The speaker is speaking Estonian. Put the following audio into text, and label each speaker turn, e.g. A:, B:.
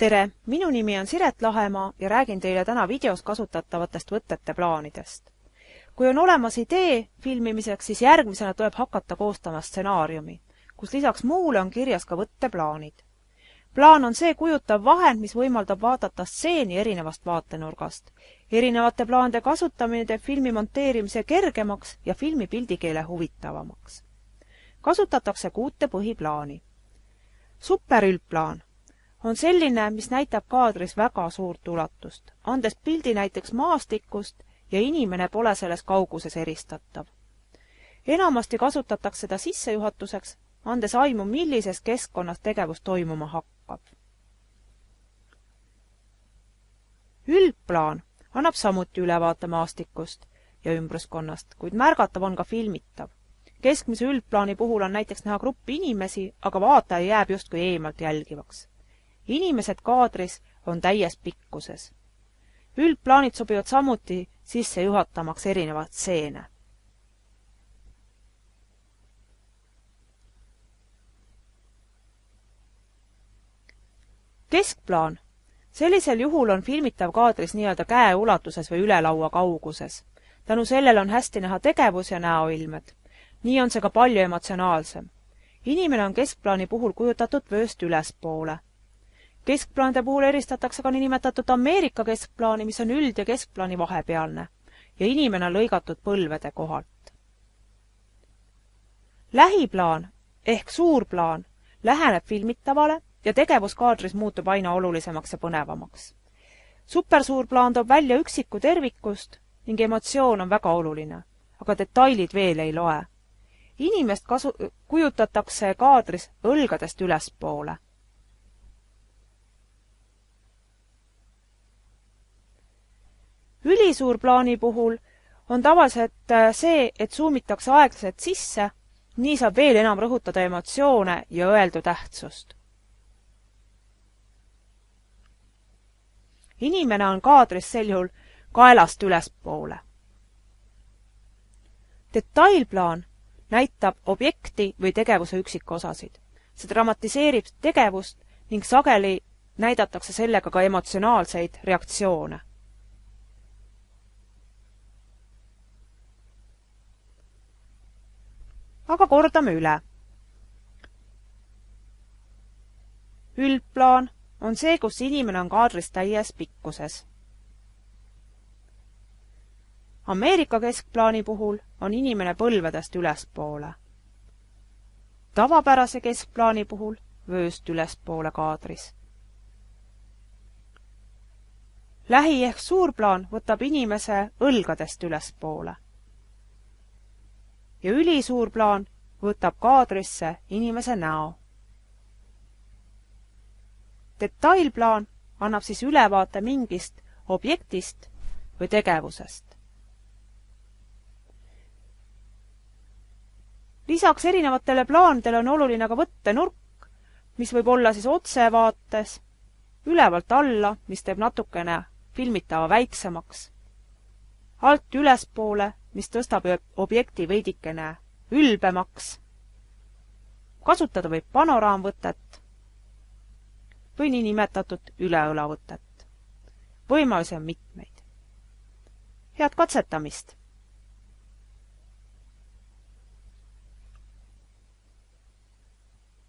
A: Tere! Minu nimi on Siret Lahemaa ja räägin teile täna videos kasutatavatest võtete plaanidest. Kui on olemas idee filmimiseks, siis järgmisena tuleb hakata koostama stsenaariumi, kus lisaks muule on kirjas ka võtteplaanid. Plaan on see kujutav vahend, mis võimaldab vaadata stseeni erinevast vaatenurgast. Erinevate plaanide kasutamine teeb filmi monteerimise kergemaks ja filmi pildikeele huvitavamaks. Kasutatakse 6 põhiplaani. Superüldplaan on selline, mis näitab kaadris väga suurt ulatust, andes pildi näiteks maastikust ja inimene pole selles kauguses eristatav. Enamasti kasutatakse seda sissejuhatuseks, andes aimu, millises keskkonnas tegevus toimuma hakkab. Üldplaan annab samuti ülevaate maastikust ja ümbruskonnast, kuid märgatav on ka filmitav. Keskmise üldplaani puhul on näiteks näha gruppi inimesi, aga vaataja jääb justkui eemalt jälgivaks. Inimesed kaadris on täies pikkuses. Üldplaanid sobivad samuti sisse juhatamaks erinevad stseene. Keskplaan. Sellisel juhul on filmitav kaadris nii-öelda käe ulatuses või üle laua kauguses. Tänu sellel on hästi näha tegevus ja näoilmed. Nii on see ka palju emotsionaalsem. Inimene on keskplaani puhul kujutatud vööst ülespoole. Keskplaanide puhul eristatakse ka niinimetatud Ameerika keskplaani, mis on üld- ja keskplaani vahepealne, ja inimene on lõigatud põlvede kohalt. Lähiplaan ehk suurplaan läheneb filmitavale ja tegevus kaadris muutub aina olulisemaks ja põnevamaks. Supersuurplaan toob välja üksiku tervikust ning emotsioon on väga oluline, aga detailid veel ei loe. Inimest kujutatakse kaadris õlgadest ülespoole. Ülisuurplaani puhul on tavaliselt see, et suumitakse aeglaselt sisse, nii saab veel enam rõhutada emotsioone ja öeldu tähtsust. Inimene on kaadris sel juhul kaelast ülespoole. Detailplaan näitab objekti või tegevuse üksikosasid. See dramatiseerib tegevust ning sageli näidatakse sellega ka emotsionaalseid reaktsioone. Aga kordame üle. Üldplaan on see, kus inimene on kaadris täies pikkuses. Ameerika keskplaani puhul on inimene põlvedest ülespoole. Tavapärase keskplaani puhul vööst ülespoole kaadris. Lähi- ehk suurplaan võtab inimese õlgadest ülespoole. Ja ülisuurplaan võtab kaadrisse inimese näo. Detailplaan annab siis ülevaate mingist objektist või tegevusest. Lisaks erinevatele plaanidele on oluline ka võttenurk, mis võib olla siis otsevaates, ülevalt alla, mis teeb natukene filmitava väiksemaks, alt ülespoole, mis tõstab objekti veidikene ülbemaks. Kasutada võib panoraamvõtet või niinimetatud üleõlavõtet. Võimalusi on mitmeid. Head katsetamist!